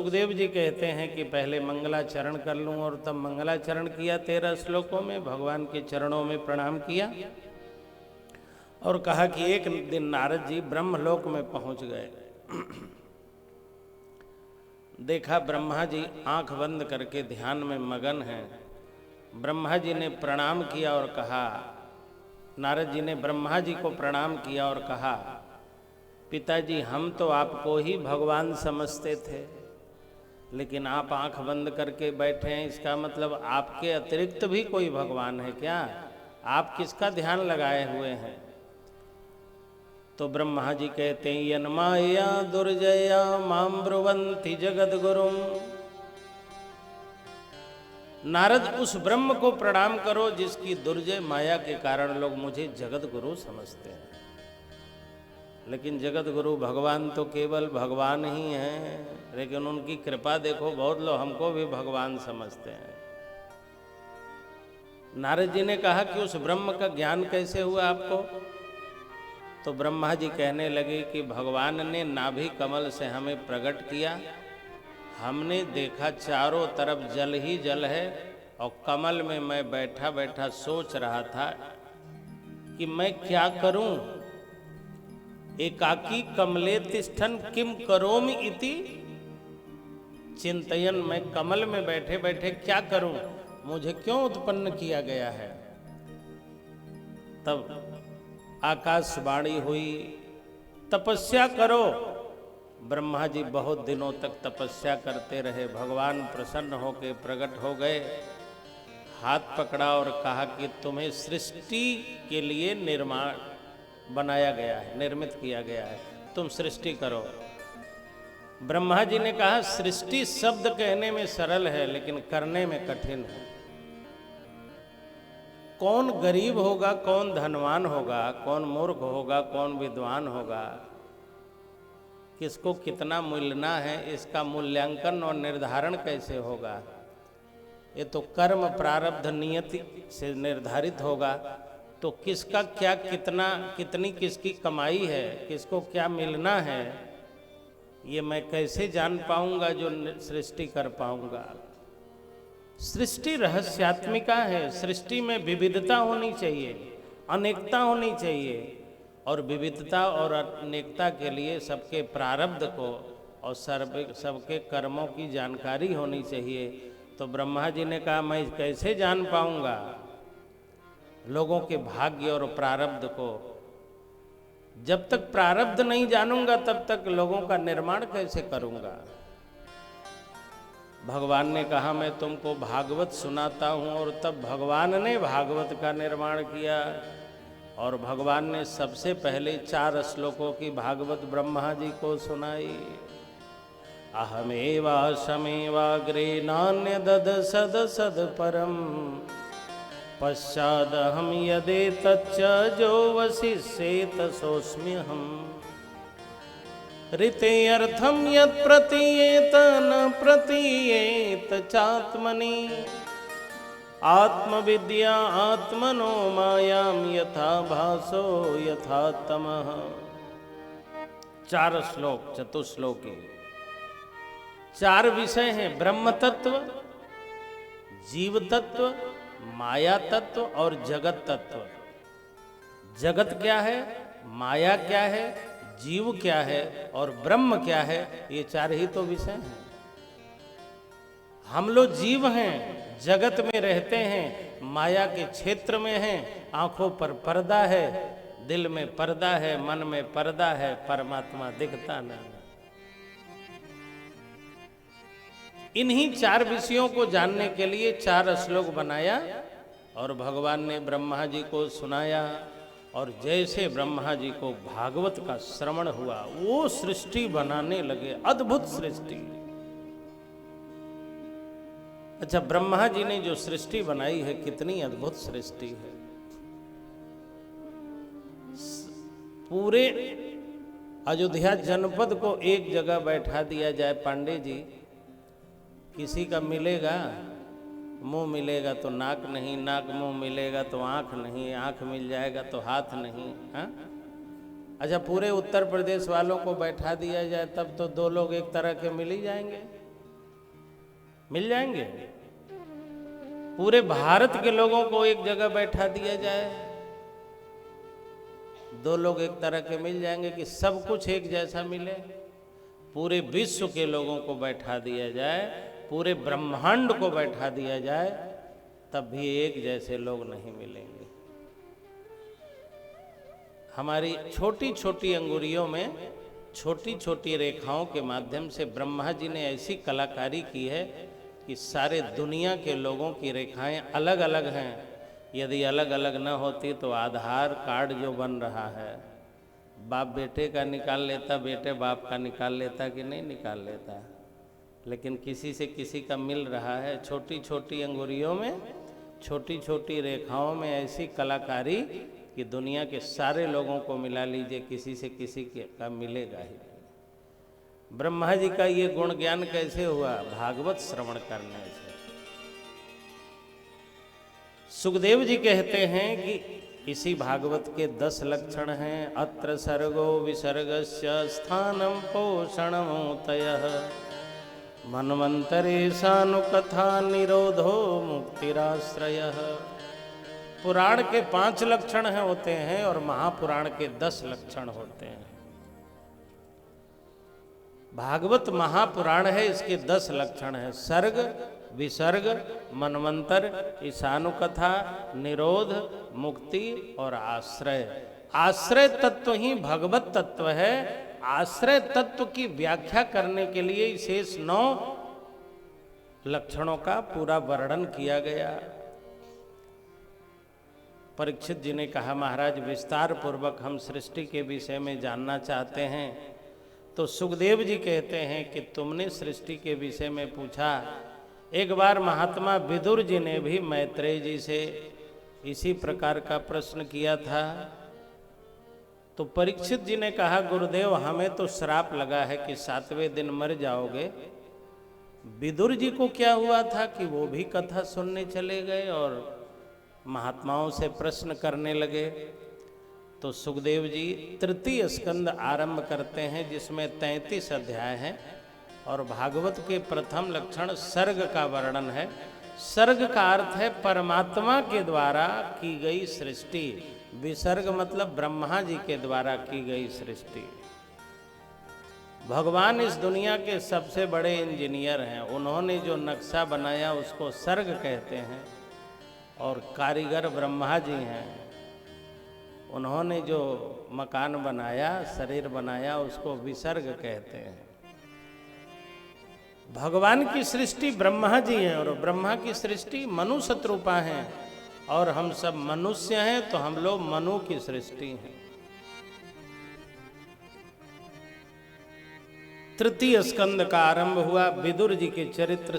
सुखदेव जी कहते हैं कि पहले मंगलाचरण कर लूं, और तब मंगलाचरण किया 13 श्लोकों में, भगवान के चरणों में प्रणाम किया और कहा कि एक दिन नारद जी ब्रह्मलोक में पहुंच गए। देखा ब्रह्मा जी आंख बंद करके ध्यान में मगन हैं। ब्रह्मा जी ने प्रणाम किया और कहा, नारद जी ने ब्रह्मा जी को प्रणाम किया और कहा, पिताजी हम तो आपको ही भगवान समझते थे, लेकिन आप आंख बंद करके बैठे हैं, इसका मतलब आपके अतिरिक्त भी कोई भगवान है क्या? आप किसका ध्यान लगाए हुए हैं? तो ब्रह्मा जी कहते हैं, यन्माया दुर्जया मां ब्रुवन्ति जगद्गुरुम। नारद उस ब्रह्म को प्रणाम करो जिसकी दुर्जय माया के कारण लोग मुझे जगत गुरु समझते हैं। लेकिन जगत गुरु भगवान तो केवल भगवान ही हैं, लेकिन उनकी कृपा देखो, बहुत लोग हमको भी भगवान समझते हैं। नारद जी ने कहा कि उस ब्रह्म का ज्ञान कैसे हुआ आपको? तो ब्रह्मा जी कहने लगे कि भगवान ने नाभि कमल से हमें प्रकट किया, हमने देखा चारों तरफ जल ही जल है, और कमल में मैं बैठा बैठा सोच रहा था कि मैं क्या करूं। एकाकी कमले तिष्ठन किम करोमि इति चिंतयन, मैं कमल में बैठे बैठे क्या करूं, मुझे क्यों उत्पन्न किया गया है। तब आकाशवाणी हुई, तपस्या करो। ब्रह्मा जी बहुत दिनों तक तपस्या करते रहे। भगवान प्रसन्न होकर प्रकट हो गए, हाथ पकड़ा और कहा कि तुम्हें सृष्टि के लिए बनाया गया है, निर्मित किया गया है, तुम सृष्टि करो। ब्रह्मा जी ने कहा, सृष्टि शब्द कहने में सरल है लेकिन करने में कठिन है। कौन गरीब होगा, कौन धनवान होगा, कौन मूर्ख होगा, कौन विद्वान होगा, किसको कितना मिलना है, इसका मूल्यांकन और निर्धारण कैसे होगा? ये तो कर्म प्रारब्ध नियति से निर्धारित होगा। तो किसका क्या कितना कितनी किसकी कमाई है, किसको क्या मिलना है, ये मैं कैसे जान पाऊंगा जो सृष्टि कर पाऊंगा? सृष्टि रहस्यात्मिका है। सृष्टि में विविधता होनी चाहिए, अनेकता होनी चाहिए, और विविधता और अनेकता के लिए सबके प्रारब्ध को और सबके कर्मों की जानकारी होनी चाहिए। तो ब्रह्मा जी ने कहा, मैं कैसे जान पाऊंगा लोगों के भाग्य और प्रारब्ध को? जब तक प्रारब्ध नहीं जानूंगा तब तक लोगों का निर्माण कैसे करूंगा? भगवान ने कहा, मैं तुमको भागवत सुनाता हूँ, और तब भगवान ने भागवत का निर्माण किया। और भगवान ने सबसे पहले 4 श्लोकों की भागवत ब्रह्मा जी को सुनाई। अहमेवा समेवाग्रे नान्य दद सद सद परम पश्चादहम यदे तच्च जो वशिष्येत सोऽस्म्यहम् ऋते अर्थम यत् प्रतीयेत न प्रतीयेत चात्मनि आत्मविद्या आत्मनो मायां यथा भासो यथा तमः। 4 श्लोक, चतुश्लोकी। 4 विषय हैं, ब्रह्म तत्व, जीव तत्व, माया तत्व और जगत तत्व। जगत क्या है, माया क्या है, जीव क्या है और ब्रह्म क्या है, ये 4 ही तो विषय हैं। हम लोग जीव हैं, जगत में रहते हैं, माया के क्षेत्र में हैं, आंखों पर पर्दा है, दिल में पर्दा है, मन में पर्दा है, परमात्मा दिखता नहीं। इन्हीं 4 विषयों को जानने के लिए 4 श्लोक बनाया और भगवान ने ब्रह्मा जी को सुनाया। और जैसे ब्रह्मा जी को भागवत का श्रवण हुआ, वो सृष्टि बनाने लगे, अद्भुत सृष्टि। अच्छा, ब्रह्मा जी ने जो सृष्टि बनाई है, कितनी अद्भुत सृष्टि है। पूरे अयोध्या जनपद को एक जगह बैठा दिया जाए, पांडे जी, किसी का मिलेगा? मुंह मिलेगा तो नाक नहीं, नाक मुंह मिलेगा तो आंख नहीं, आंख मिल जाएगा तो हाथ नहीं। हाँ? अच्छा, पूरे उत्तर प्रदेश वालों को बैठा दिया जाए तब तो 2 लोग एक तरह के मिल ही जाएंगे। मिल जाएंगे। पूरे भारत के लोगों को एक जगह बैठा दिया जाए, दो लोग एक तरह के मिल जाएंगे कि सब कुछ एक जैसा मिले। पूरे विश्व के लोगों को बैठा दिया जाए, पूरे ब्रह्मांड को बैठा दिया जाए, तब भी एक जैसे लोग नहीं मिलेंगे। हमारी छोटी छोटी अंगुलियों में छोटी छोटी रेखाओं के माध्यम से ब्रह्मा जी ने ऐसी कलाकारी की है कि सारे दुनिया के लोगों की रेखाएं अलग अलग हैं। यदि अलग अलग न होती तो आधार कार्ड जो बन रहा है, बाप बेटे का निकाल लेता, बेटे बाप का निकाल लेता कि नहीं निकाल लेता, लेकिन किसी से किसी का मिल रहा है। छोटी छोटी अंगुलियों में छोटी छोटी रेखाओं में ऐसी कलाकारी कि दुनिया के सारे लोगों को मिला लीजिए, किसी से किसी का मिलेगा ही नहीं। ब्रह्मा जी का ये गुण ज्ञान कैसे हुआ? भागवत श्रवण करने से। सुखदेव जी कहते हैं कि इसी भागवत के 10 लक्षण हैं। अत्र सर्गो विसर्गस्य स्थानम पोषणमूतयः मन्वन्तरे सानुकथा निरोधो मुक्तिराश्रयः। पुराण के 5 लक्षण हैं होते हैं और महापुराण के 10 लक्षण होते हैं। भागवत महापुराण है, इसके 10 लक्षण हैं। सर्ग, विसर्ग, मनवंतर, ईशानुकथा, निरोध, मुक्ति और आश्रय। आश्रय तत्व ही भगवत तत्व है। आश्रय तत्व की व्याख्या करने के लिए शेष 9 लक्षणों का पूरा वर्णन किया गया। परीक्षित जी ने कहा, महाराज विस्तार पूर्वक हम सृष्टि के विषय में जानना चाहते हैं। तो सुखदेव जी कहते हैं कि तुमने सृष्टि के विषय में पूछा। एक बार महात्मा विदुर जी ने भी मैत्रेय जी से इसी प्रकार का प्रश्न किया था। तो परीक्षित जी ने कहा, गुरुदेव हमें तो श्राप लगा है कि 7वें दिन मर जाओगे। विदुर जी को क्या हुआ था कि वो भी कथा सुनने चले गए और महात्माओं से प्रश्न करने लगे। तो सुखदेव जी तृतीय स्कंद आरंभ करते हैं, जिसमें 33 अध्याय हैं और भागवत के प्रथम लक्षण सर्ग का वर्णन है। सर्ग का अर्थ है परमात्मा के द्वारा की गई सृष्टि। विसर्ग मतलब ब्रह्मा जी के द्वारा की गई सृष्टि। भगवान इस दुनिया के सबसे बड़े इंजीनियर हैं। उन्होंने जो नक्शा बनाया उसको सर्ग कहते हैं और कारीगर ब्रह्मा जी हैं। उन्होंने जो मकान बनाया, शरीर बनाया, उसको विसर्ग कहते हैं। भगवान की सृष्टि ब्रह्मा जी हैं और ब्रह्मा की सृष्टि मनु शत्रुपा हैं और हम सब मनुष्य हैं, तो हम लोग मनु की सृष्टि हैं। तृतीय स्कंद का आरंभ हुआ विदुर जी के चरित्र